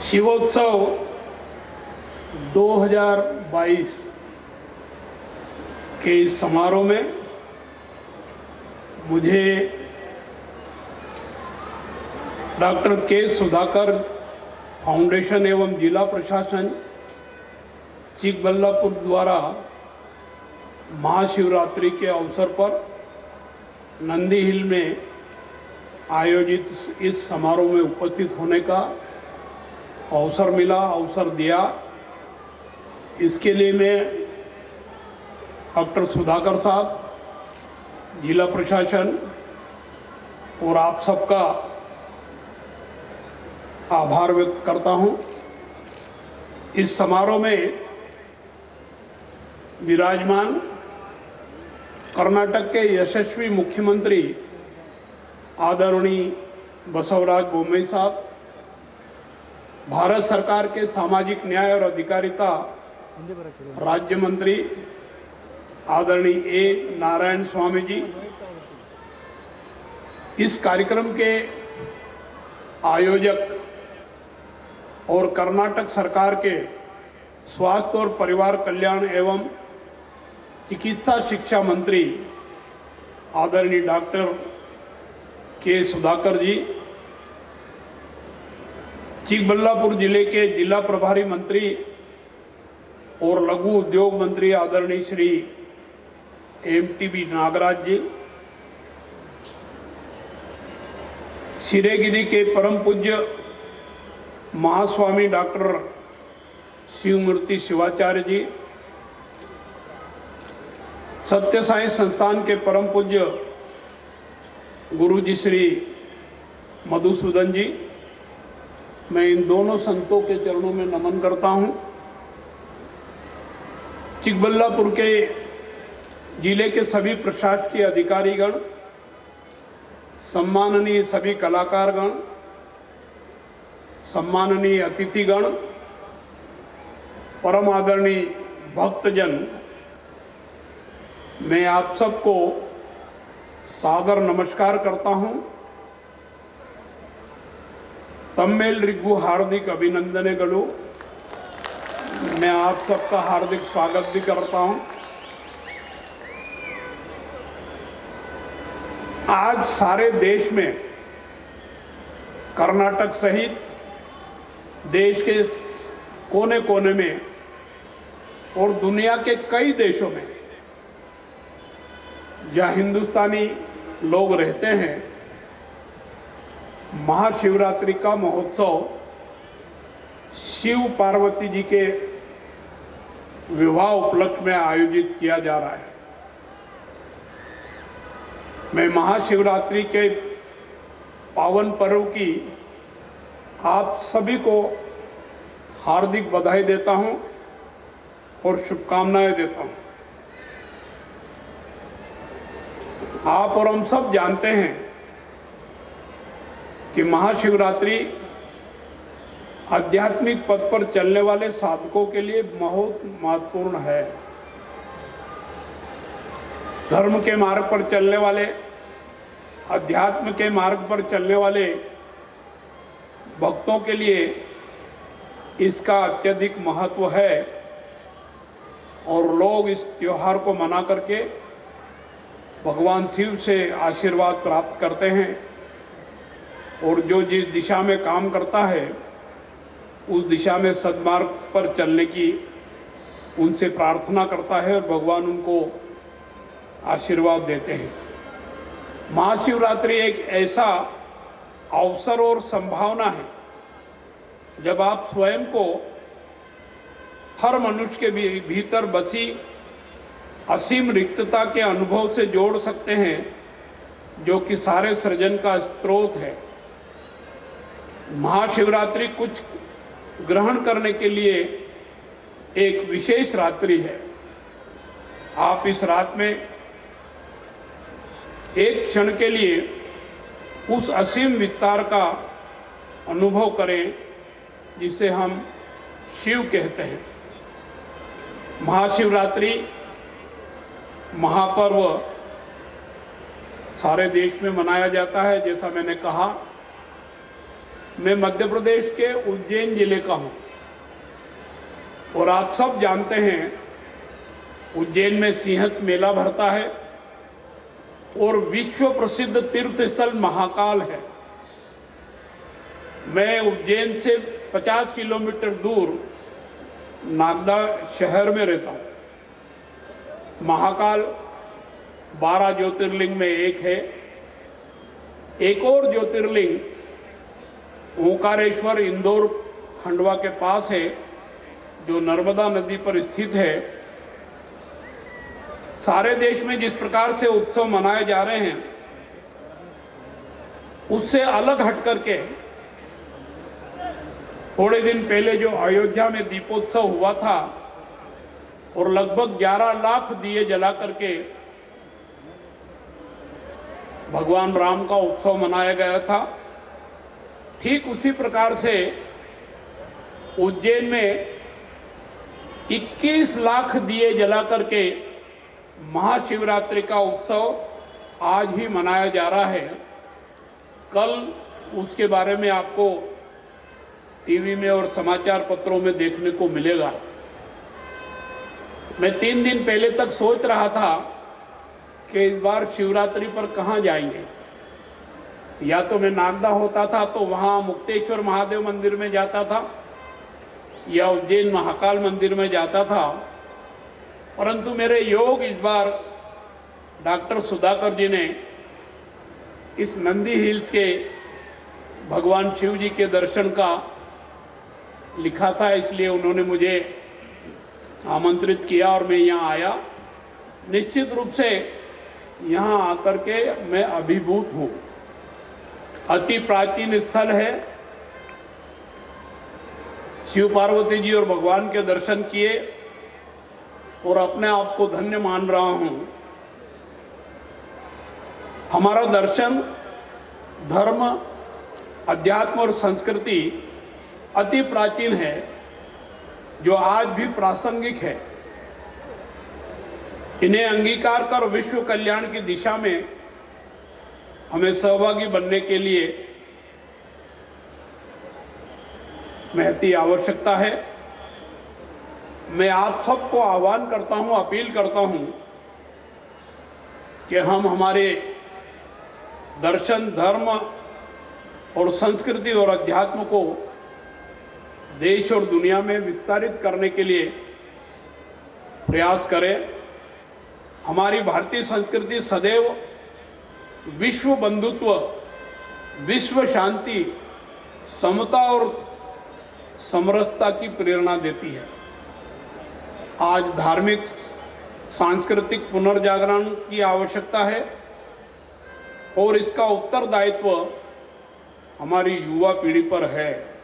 शिवोत्सव 2022 के इस समारोह में मुझे डॉक्टर के सुधाकर फाउंडेशन एवं जिला प्रशासन चिकबल्लापुर द्वारा महाशिवरात्रि के अवसर पर नंदी हिल में आयोजित इस समारोह में उपस्थित होने का अवसर दिया। इसके लिए मैं डॉक्टर सुधाकर साहब, जिला प्रशासन और आप सबका आभार व्यक्त करता हूं। इस समारोह में विराजमान कर्नाटक के यशस्वी मुख्यमंत्री आदरणीय बसवराज बोम्मई साहब, भारत सरकार के सामाजिक न्याय और अधिकारिता राज्य मंत्री आदरणीय ए नारायण स्वामी जी, इस कार्यक्रम के आयोजक और कर्नाटक सरकार के स्वास्थ्य और परिवार कल्याण एवं चिकित्सा शिक्षा मंत्री आदरणीय डॉक्टर के सुधाकर जी, चिकबल्लापुर जिले के जिला प्रभारी मंत्री और लघु उद्योग मंत्री आदरणीय श्री एमटीबी नागराज जी, सिरेगिरी के परम पूज्य महास्वामी डॉक्टर शिवमूर्ति शिवाचार्य जी, सत्य साई संस्थान के परम पूज्य गुरु जी श्री मधुसूदन जी, मैं इन दोनों संतों के चरणों में नमन करता हूं। चिकबल्लापुर के जिले के सभी प्रशासकीय अधिकारीगण, सम्माननीय सभी कलाकारगण, सम्माननीय अतिथिगण, परम आदरणीय भक्तजन, मैं आप सबको सादर नमस्कार करता हूं। तम्मेलरिगु हार्दिक अभिनंदनेगळु। मैं आप सबका हार्दिक स्वागत भी करता हूं। आज सारे देश में, कर्नाटक सहित देश के कोने कोने में और दुनिया के कई देशों में जहाँ हिंदुस्तानी लोग रहते हैं, महाशिवरात्रि का महोत्सव शिव पार्वती जी के विवाह उपलक्ष्य में आयोजित किया जा रहा है। मैं महाशिवरात्रि के पावन पर्व की आप सभी को हार्दिक बधाई देता हूं और शुभकामनाएं देता हूं। आप और हम सब जानते हैं कि महाशिवरात्रि आध्यात्मिक पथ पर चलने वाले साधकों के लिए बहुत महत्वपूर्ण है। धर्म के मार्ग पर चलने वाले, अध्यात्म के मार्ग पर चलने वाले भक्तों के लिए इसका अत्यधिक महत्व है और लोग इस त्योहार को मना करके भगवान शिव से आशीर्वाद प्राप्त करते हैं और जो जिस दिशा में काम करता है उस दिशा में सद्मार्ग पर चलने की उनसे प्रार्थना करता है और भगवान उनको आशीर्वाद देते हैं। महाशिवरात्रि एक ऐसा अवसर और संभावना है जब आप स्वयं को हर मनुष्य के भीतर बसी असीम रिक्तता के अनुभव से जोड़ सकते हैं, जो कि सारे सृजन का स्रोत है। महाशिवरात्रि कुछ ग्रहण करने के लिए एक विशेष रात्रि है। आप इस रात में एक क्षण के लिए उस असीम विस्तार का अनुभव करें जिसे हम शिव कहते हैं। महाशिवरात्रि महापर्व सारे देश में मनाया जाता है। जैसा मैंने कहा, मैं मध्य प्रदेश के उज्जैन जिले का हूँ और आप सब जानते हैं उज्जैन में सिंहस्थ मेला भरता है और विश्व प्रसिद्ध तीर्थ स्थल महाकाल है। मैं उज्जैन से 50 किलोमीटर दूर नागदा शहर में रहता हूँ। महाकाल 12 ज्योतिर्लिंग में एक है। एक और ज्योतिर्लिंग ओंकारेश्वर इंदौर खंडवा के पास है, जो नर्मदा नदी पर स्थित है। सारे देश में जिस प्रकार से उत्सव मनाए जा रहे हैं, उससे अलग हट करके थोड़े दिन पहले जो अयोध्या में दीपोत्सव हुआ था और लगभग 11 लाख दिए जला करके भगवान राम का उत्सव मनाया गया था, ठीक उसी प्रकार से उज्जैन में 21 लाख दिए जला करके महाशिवरात्रि का उत्सव आज ही मनाया जा रहा है। कल उसके बारे में आपको टीवी में और समाचार पत्रों में देखने को मिलेगा। मैं 3 दिन पहले तक सोच रहा था कि इस बार शिवरात्रि पर कहाँ जाएंगे। या तो मैं नागदा होता था तो वहाँ मुक्तेश्वर महादेव मंदिर में जाता था या उज्जैन महाकाल मंदिर में जाता था, परंतु मेरे योग इस बार डॉक्टर सुधाकर जी ने इस नंदी हिल्स के भगवान शिव जी के दर्शन का लिखा था, इसलिए उन्होंने मुझे आमंत्रित किया और मैं यहाँ आया। निश्चित रूप से यहाँ आकर के मैं अभिभूत हूँ। अति प्राचीन स्थल है। शिव पार्वती जी और भगवान के दर्शन किए और अपने आप को धन्य मान रहा हूँ। हमारा दर्शन, धर्म, अध्यात्म और संस्कृति अति प्राचीन है, जो आज भी प्रासंगिक है। इन्हें अंगीकार कर विश्व कल्याण की दिशा में हमें सहभागी बनने के लिए महती आवश्यकता है। मैं आप सबको आह्वान करता हूं, अपील करता हूं कि हम हमारे दर्शन, धर्म और संस्कृति और अध्यात्म को देश और दुनिया में विस्तारित करने के लिए प्रयास करें। हमारी भारतीय संस्कृति सदैव विश्व बंधुत्व, विश्व शांति, समता और समरसता की प्रेरणा देती है। आज धार्मिक सांस्कृतिक पुनर्जागरण की आवश्यकता है और इसका उत्तरदायित्व हमारी युवा पीढ़ी पर है।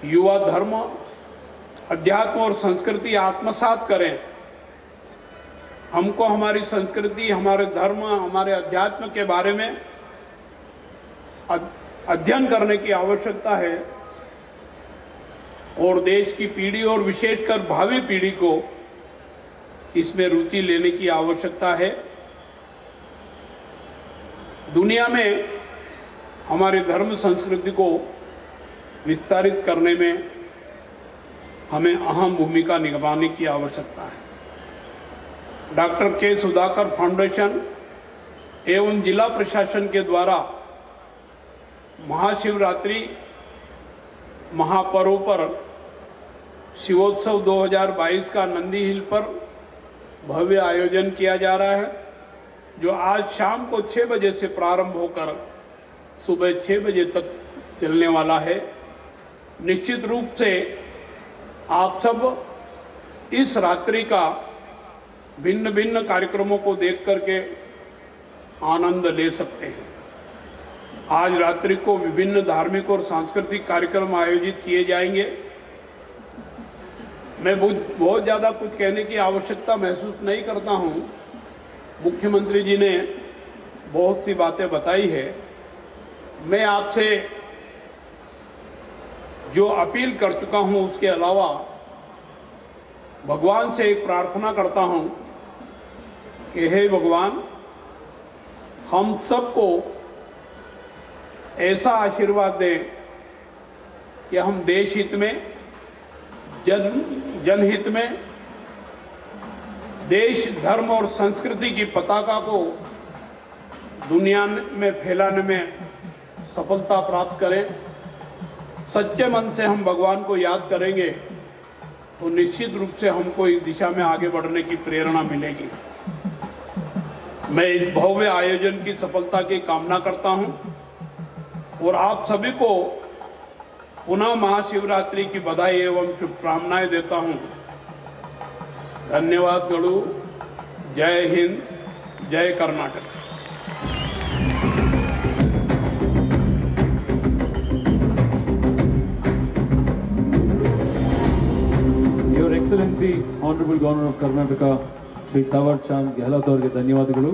युवा धर्म, अध्यात्म और संस्कृति आत्मसात करें। हमको हमारी संस्कृति, हमारे धर्म, हमारे अध्यात्म के बारे में अध्ययन करने की आवश्यकता है और देश की पीढ़ी और विशेषकर भावी पीढ़ी को इसमें रुचि लेने की आवश्यकता है। दुनिया में हमारे धर्म संस्कृति को विस्तारित करने में हमें अहम भूमिका निभाने की आवश्यकता है। डॉक्टर के सुधाकर फाउंडेशन एवं जिला प्रशासन के द्वारा महाशिवरात्रि महापर्व पर शिवोत्सव 2022 का नंदी हिल पर भव्य आयोजन किया जा रहा है, जो आज शाम को 6 बजे से प्रारंभ होकर सुबह 6 बजे तक चलने वाला है। निश्चित रूप से आप सब इस रात्रि का भिन्न भिन्न कार्यक्रमों को देख करके आनंद ले सकते हैं। आज रात्रि को विभिन्न धार्मिक और सांस्कृतिक कार्यक्रम आयोजित किए जाएंगे। मैं बहुत ज़्यादा कुछ कहने की आवश्यकता महसूस नहीं करता हूं। मुख्यमंत्री जी ने बहुत सी बातें बताई है। मैं आपसे जो अपील कर चुका हूं उसके अलावा भगवान से एक प्रार्थना करता हूं कि हे भगवान, हम सबको ऐसा आशीर्वाद दें कि हम देश हित में, जनहित में, देश, धर्म और संस्कृति की पताका को दुनिया में फैलाने में सफलता प्राप्त करें। सच्चे मन से हम भगवान को याद करेंगे तो निश्चित रूप से हमको इस दिशा में आगे बढ़ने की प्रेरणा मिलेगी। मैं इस भव्य आयोजन की सफलता की कामना करता हूं और आप सभी को पुनः महाशिवरात्रि की बधाई एवं शुभकामनाएं देता हूं। धन्यवाद गणु। जय हिंद, जय Karnataka. Your Excellency, Honorable Governor of Karnataka, Shri Thawar Chand Gehlot ಅವರಿಗೆ ಧನ್ಯವಾದಗಳು.